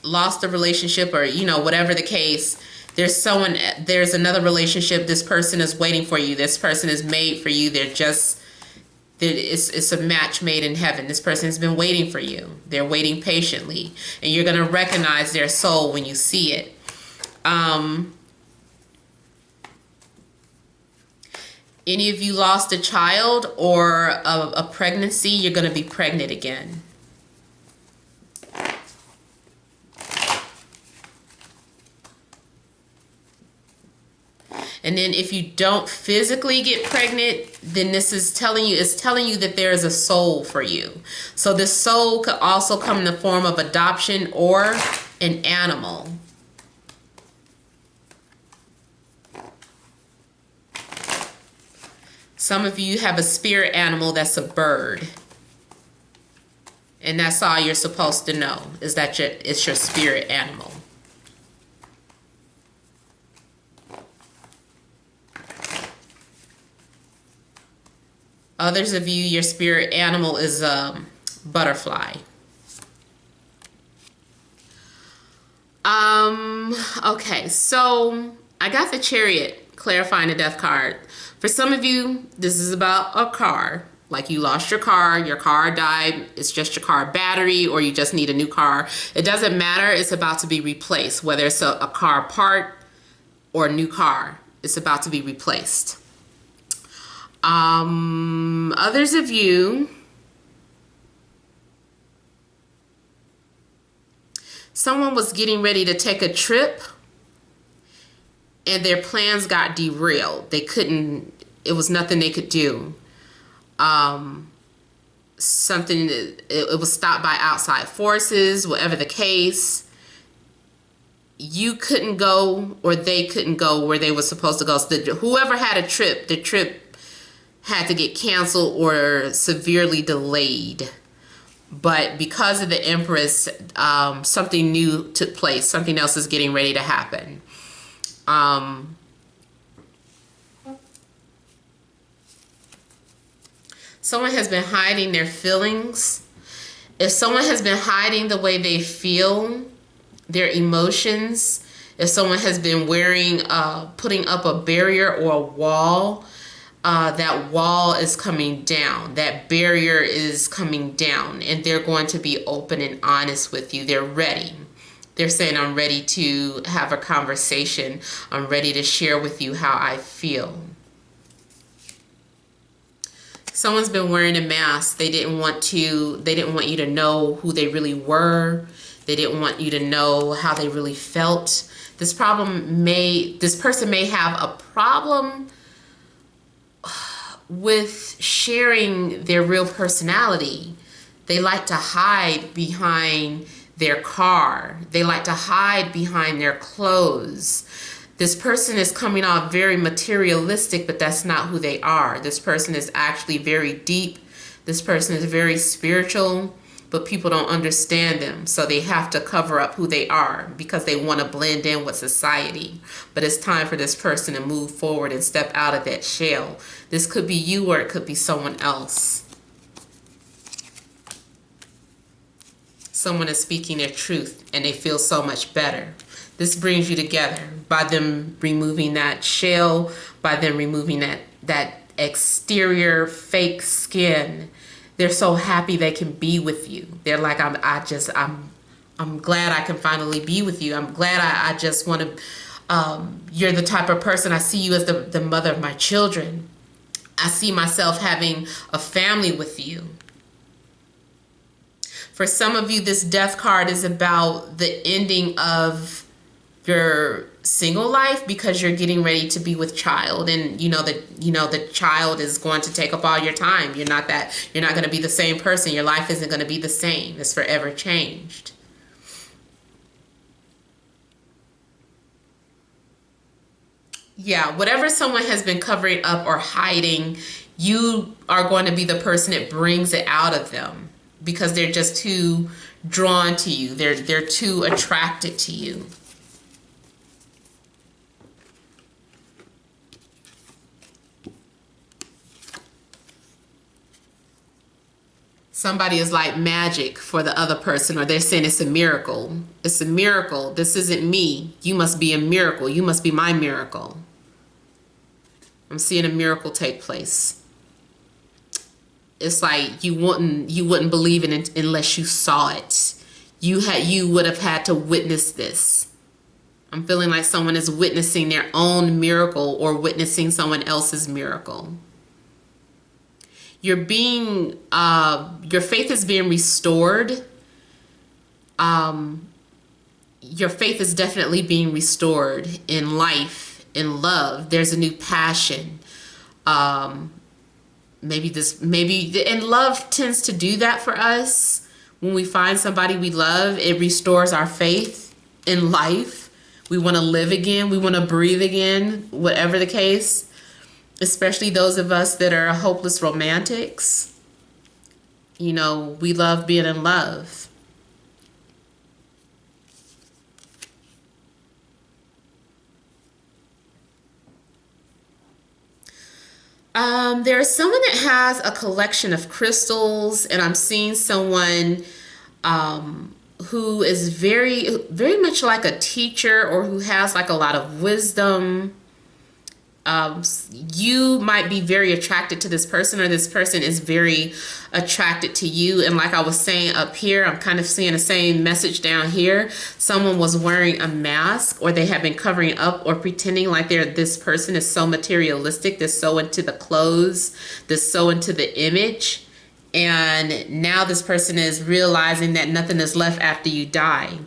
S1: lost a relationship, or whatever the case, there's another relationship. This person is waiting for you. This person is made for you. It's a match made in heaven. This person has been waiting for you. They're waiting patiently, and you're going to recognize their soul when you see it. Any of you lost a child or a pregnancy, you're going to be pregnant again. And then if you don't physically get pregnant, then this is telling you that there is a soul for you. So this soul could also come in the form of adoption or an animal. Some of you have a spirit animal that's a bird. And that's all you're supposed to know, is that it's your spirit animal. Others of you, your spirit animal is a butterfly. Okay, so I got the Chariot clarifying the death card. For some of you, this is about a car. Like you lost your car died, it's just your car battery, or you just need a new car. It doesn't matter, it's about to be replaced. Whether it's a car part or a new car, it's about to be replaced. Others of you, someone was getting ready to take a trip and their plans got derailed. It was nothing they could do. It was stopped by outside forces, whatever the case. You couldn't go, or they couldn't go where they were supposed to go. So whoever had a trip, the trip had to get canceled or severely delayed. But because of the Empress, something new took place. Something else is getting ready to happen. Someone has been hiding their feelings, If someone has been hiding the way they feel, their emotions, if someone has been putting up a barrier or a wall, that wall is coming down. That barrier is coming down, and they're going to be open and honest with you. They're ready. They're saying, I'm ready to have a conversation. I'm ready to share with you how I feel. Someone's been wearing a mask. They didn't want you to know who they really were. They didn't want you to know how they really felt. This person may have a problem with sharing their real personality. They like to hide behind their car. They like to hide behind their clothes. This person is coming off very materialistic, but that's not who they are. This person is actually very deep. This person is very spiritual, but people don't understand them. So they have to cover up who they are because they want to blend in with society. But it's time for this person to move forward and step out of that shell. This could be you, or it could be someone else. Someone is speaking their truth and they feel so much better. This brings you together by them removing that shell, by them removing that exterior fake skin. They're so happy they can be with you. They're like, I'm glad I can finally be with you. I'm glad I just want to, you're the type of person, I see you as the mother of my children. I see myself having a family with you. For some of you, this death card is about the ending of your single life because you're getting ready to be with child, and the child is going to take up all your time. You're not going to be the same person. Your life isn't going to be the same. It's forever changed. Yeah, whatever someone has been covering up or hiding, you are going to be the person that brings it out of them because they're just too drawn to you. They're too attracted to you. Somebody is like magic for the other person, or they're saying it's a miracle. It's a miracle. This isn't me. You must be a miracle. You must be my miracle. I'm seeing a miracle take place. It's like you wouldn't believe in it unless you saw it. You would have had to witness this. I'm feeling like someone is witnessing their own miracle or witnessing someone else's miracle. Your faith is being restored. Your faith is definitely being restored in life, in love. There's a new passion. And love tends to do that for us. When we find somebody we love, it restores our faith in life. We want to live again. We want to breathe again, whatever the case. Especially those of us that are hopeless romantics. We love being in love. There's someone that has a collection of crystals, and I'm seeing someone who is very, very much like a teacher, or who has like a lot of wisdom. You might be very attracted to this person, or this person is very attracted to you. And like I was saying up here, I'm kind of seeing the same message down here. Someone was wearing a mask, or they have been covering up or pretending like this person is so materialistic, they're so into the clothes, they're so into the image. And now this person is realizing that nothing is left after you die.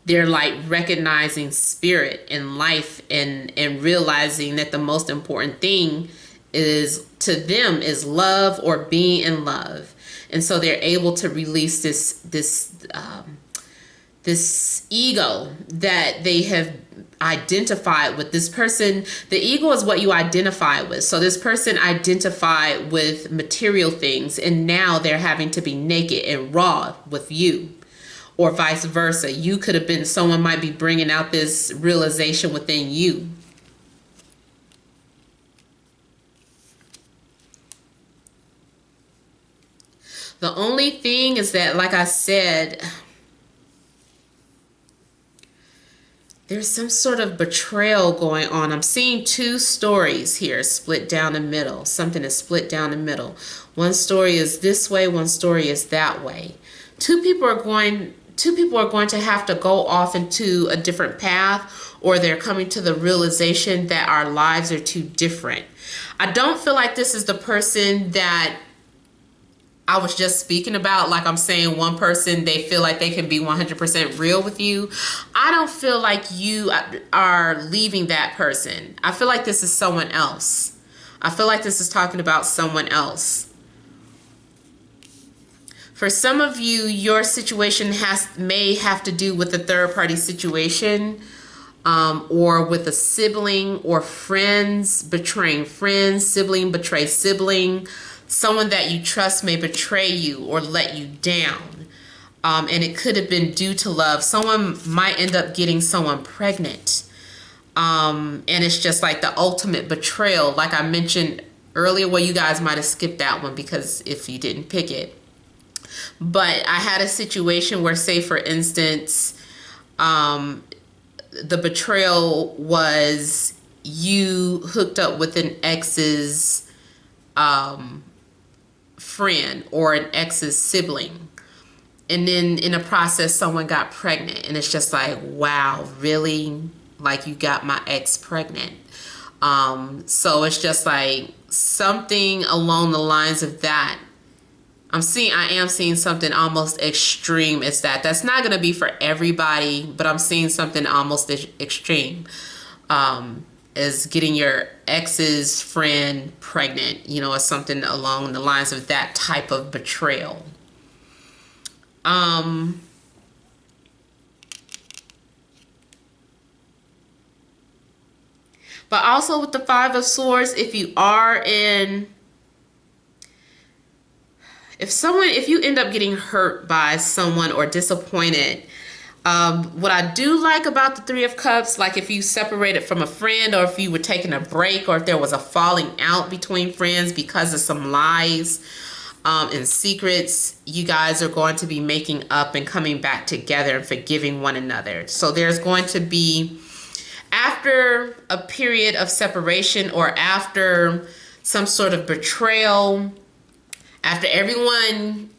S1: They're like recognizing spirit and life, and realizing that the most important thing is to them is love, or being in love. And so they're able to release this ego that they have identified with. This person, the ego is what you identify with. So this person identified with material things, and now they're having to be naked and raw with you. Or vice versa. You could have been, someone might be bringing out this realization within you. The only thing is that, like I said, there's some sort of betrayal going on. I'm seeing two stories here split down the middle. Something is split down the middle. One story is this way, one story is that way. Two people are going to have to go off into a different path, or they're coming to the realization that our lives are too different. I don't feel like this is the person that I was just speaking about. Like I'm saying, one person, they feel like they can be 100% real with you. I don't feel like you are leaving that person. I feel like this is someone else. I feel like this is talking about someone else. For some of you, your situation may have to do with a third party situation, or with a sibling or friends betraying friends, sibling betray sibling. Someone that you trust may betray you or let you down. And it could have been due to love. Someone might end up getting someone pregnant. And it's just like the ultimate betrayal. Like I mentioned earlier, well, you guys might have skipped that one because if you didn't pick it. But I had a situation where, say for instance, the betrayal was you hooked up with an ex's friend or an ex's sibling, and then in the process someone got pregnant, and it's just like, wow, really? Like, you got my ex pregnant. So it's just like something along the lines of that. I am seeing something almost extreme as that. That's not going to be for everybody, but I'm seeing something almost extreme. Is getting your ex's friend pregnant, or something along the lines of that type of betrayal. But also with the Five of Swords, if you end up getting hurt by someone or disappointed, what I do like about the Three of Cups, like if you separated from a friend, or if you were taking a break, or if there was a falling out between friends because of some lies and secrets, you guys are going to be making up and coming back together and forgiving one another. So there's going to be, after a period of separation or after some sort of betrayal, after everyone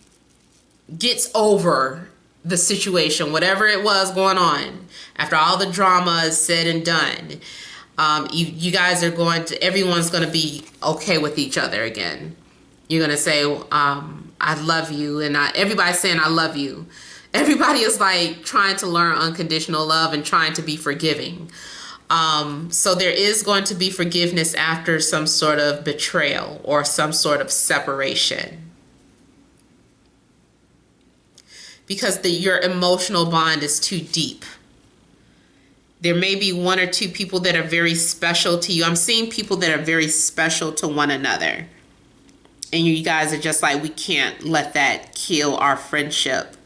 S1: gets over the situation, whatever it was going on, after all the drama is said and done, you guys are everyone's going to be okay with each other again. You're going to say, I love you. And everybody's saying, I love you. Everybody is like trying to learn unconditional love and trying to be forgiving. So there is going to be forgiveness after some sort of betrayal or some sort of separation. Because your emotional bond is too deep. There may be one or two people that are very special to you. I'm seeing people that are very special to one another. And you guys are just like, we can't let that kill our friendship,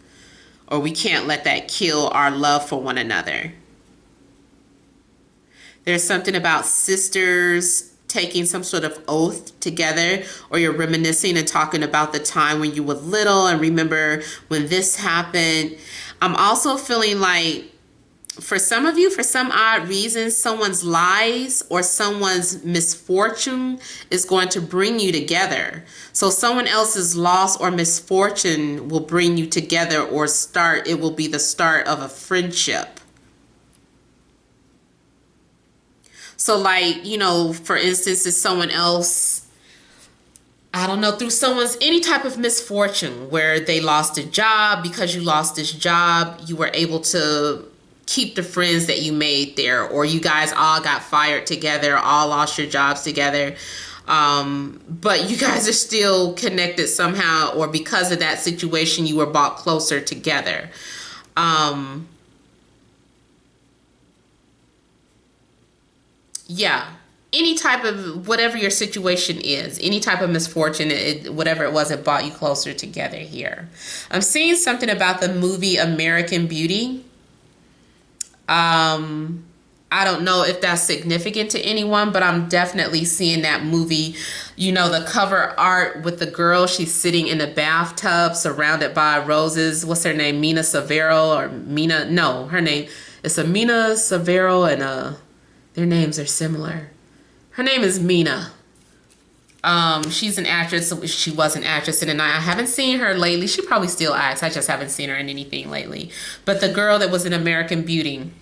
S1: or we can't let that kill our love for one another. There's something about sisters taking some sort of oath together, or you're reminiscing and talking about the time when you were little and remember when this happened. I'm also feeling like, for some of you, for some odd reason, someone's lies or someone's misfortune is going to bring you together. So someone else's loss or misfortune will bring you together, or it will be the start of a friendship. So like, for instance, if someone else, I don't know, through any type of misfortune where they lost a job, because you lost this job, you were able to keep the friends that you made there, or you guys all got fired together, all lost your jobs together. But you guys are still connected somehow, or because of that situation, you were brought closer together. Yeah, any type of, whatever your situation is, any type of misfortune, whatever it was, it brought you closer together here. I'm seeing something about the movie American Beauty. I don't know if that's significant to anyone, but I'm definitely seeing that movie. You know, the cover art with the girl, she's sitting in a bathtub surrounded by roses. What's her name? Mina Severo or Mina? No, her name is Amina Severo, and their names are similar. Her name is Mina. She's an actress. She was an actress in the night. I haven't seen her lately. She probably still acts. I just haven't seen her in anything lately. But the girl that was in American Beauty.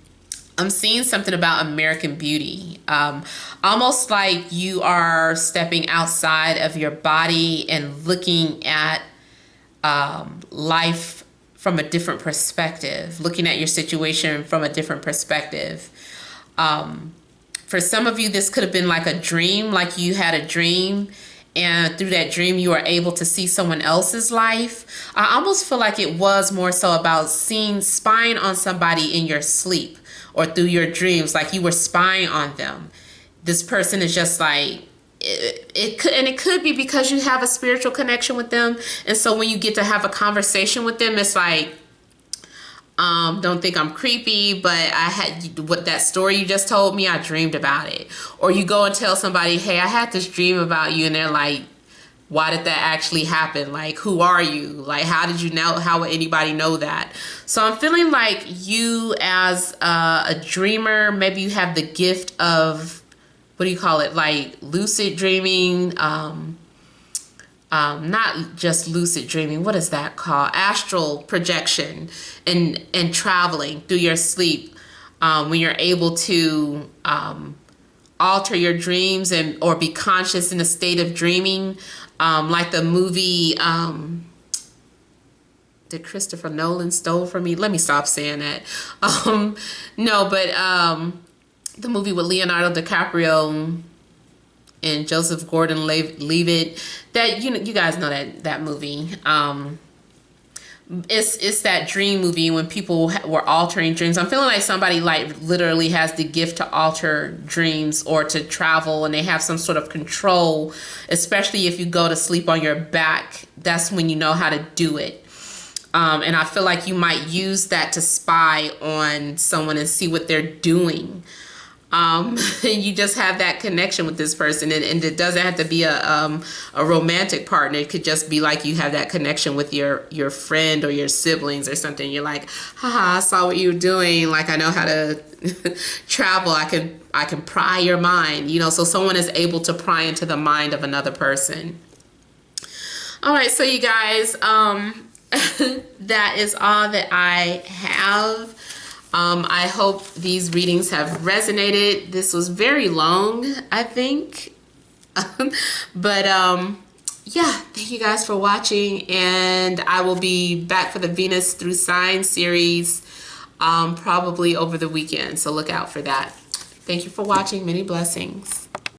S1: I'm seeing something about American Beauty. Almost like you are stepping outside of your body and looking at life from a different perspective, looking at your situation from a different perspective. For some of you, this could have been like a dream, like you had a dream, and through that dream, you were able to see someone else's life. I almost feel like it was more so about spying on somebody in your sleep or through your dreams, like you were spying on them. This person is just like, it could be because you have a spiritual connection with them. And so when you get to have a conversation with them, it's like, don't think I'm creepy, but I had what that story you just told me, I dreamed about it. Or you go and tell somebody, hey, I had this dream about you, and they're like, why did that actually happen? Like, who are you? Like, how did you know? How would anybody know that? So I'm feeling like you as a dreamer, maybe you have the gift of, what do you call it? Like lucid dreaming, not just lucid dreaming. What is that called? Astral projection and traveling through your sleep. When you're able to alter your dreams or be conscious in a state of dreaming. Like the movie that Christopher Nolan stole from me. Let me stop saying that. No, but the movie with Leonardo DiCaprio and Joseph Gordon-Levitt. That you guys know that movie. It's that dream movie when people were altering dreams. I'm feeling like somebody like literally has the gift to alter dreams or to travel, and they have some sort of control, especially if you go to sleep on your back. That's when you know how to do it. And I feel like you might use that to spy on someone and see what they're doing. You just have that connection with this person, and it doesn't have to be a romantic partner. It could just be like you have that connection with your friend or your siblings or something. You're like, haha, I saw what you were doing. Like, I know how to travel. I can pry your mind, so someone is able to pry into the mind of another person. All right, so you guys, that is all that I have. I hope these readings have resonated. This was very long, I think. But yeah, thank you guys for watching. And I will be back for the Venus through Sign series probably over the weekend. So look out for that. Thank you for watching. Many blessings.